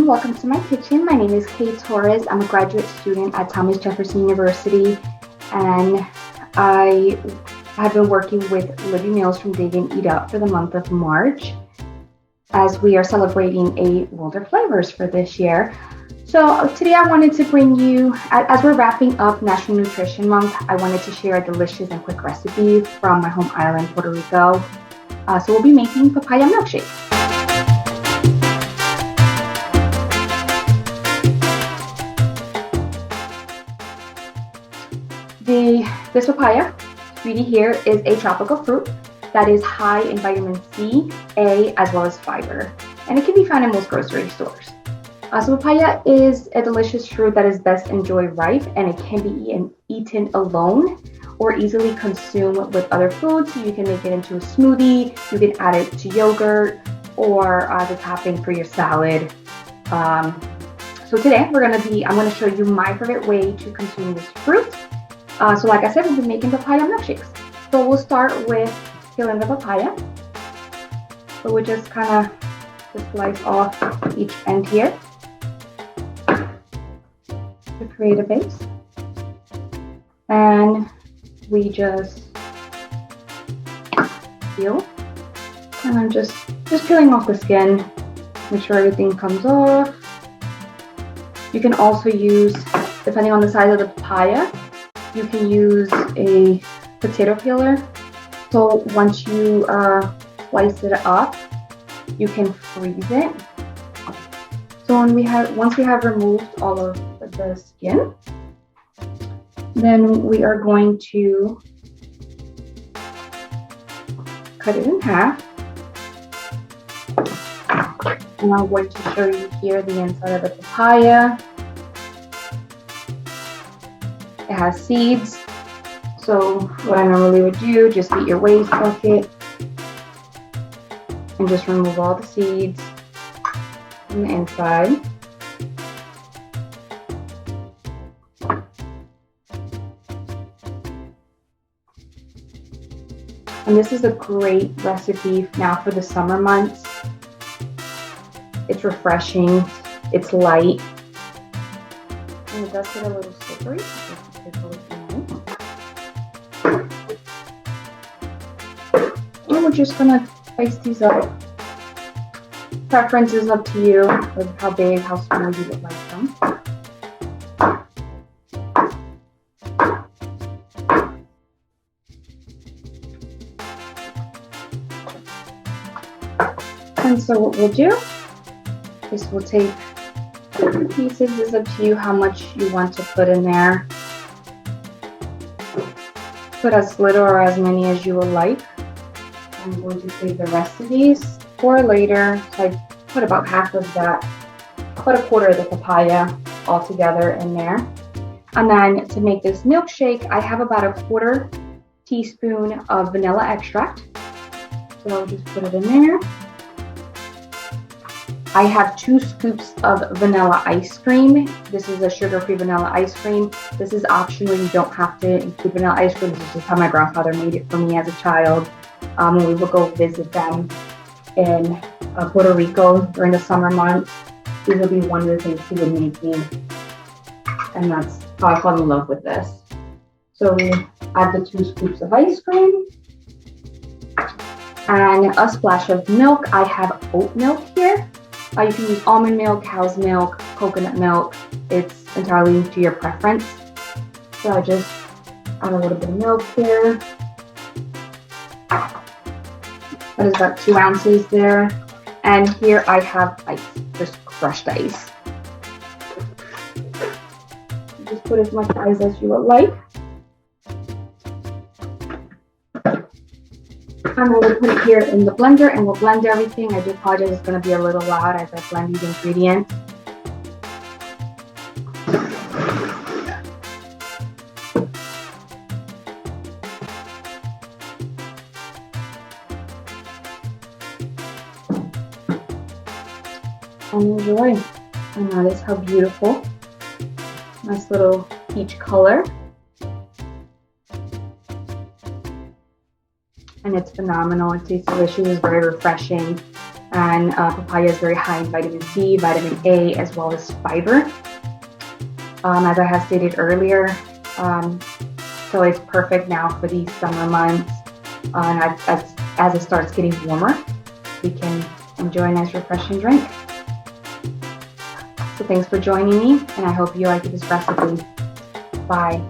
everyone, welcome to my kitchen. My name is Torres. I'm a graduate student at Thomas Jefferson University, and I have been working with Libby Meals from Dig and Eat Up for the month of March, as we are celebrating a World of Flavors for this year. So today I wanted to bring you, as we're wrapping up National Nutrition Month, I wanted to share a delicious and quick recipe from my home island, Puerto Rico. So we'll be making papaya milkshake. This papaya sweetie here is a tropical fruit that is high in vitamin C, A, as well as fiber, and it can be found in most grocery stores. So papaya is a delicious fruit that is best enjoyed ripe, and it can be eaten alone or easily consumed with other foods. So you can make it into a smoothie, you can add it to yogurt, or as a topping for your salad. So today I'm going to show you my favorite way to consume this fruit. So like I said, we'll be making papaya milkshakes. So we'll start with peeling the papaya. So we'll just kind of slice off each end here to create a base. And we just peel. And I'm just peeling off the skin. Make sure everything comes off. You can also use, depending on the size of the papaya, you can use a potato peeler. So once you slice it up, you can freeze it. So once we have removed all of the skin, then we are going to cut it in half. And I'm going to show you here the inside of the papaya. It has seeds. So what I normally would do, just get your waste bucket and just remove all the seeds from the inside. And this is a great recipe now for the summer months. It's refreshing, it's light, and it does get a little slippery. And we're just gonna slice these up. Preference is up to you, with how big, how small you would like them. And so what we'll do is we'll take different pieces. It's up to you how much you want to put in there. Put as little or as many as you would like. I'm going to save the rest of these for later. So I put about half of that, about a quarter of the papaya all together in there. And then to make this milkshake, I have about a quarter teaspoon of vanilla extract. So I'll just put it in there. I have 2 scoops of vanilla ice cream. This is a sugar-free vanilla ice cream. This is optional. You don't have to include vanilla ice cream. This is just how my grandfather made it for me as a child. When we would go visit them in Puerto Rico during the summer months, these would be one of the things he would make me. And that's how I fell in love with this. So we add the 2 scoops of ice cream and a splash of milk. I have oat milk here. You can use almond milk, cow's milk, coconut milk. It's entirely to your preference. So I just add a little bit of milk here. That is about 2 ounces there. And here I have ice, just crushed ice. Just put as much ice as you would like. And we'll put it here in the blender and we'll blend everything. I do apologize, it's going to be a little loud as I blend these ingredients. And enjoy. And that is how beautiful. Nice little peach color. And it's phenomenal. It tastes delicious. It's very refreshing. And papaya is very high in vitamin C, vitamin A, as well as fiber. As I have stated earlier, so it's perfect now for these summer months. And as it starts getting warmer, we can enjoy a nice refreshing drink. So thanks for joining me, and I hope you like this recipe. Bye.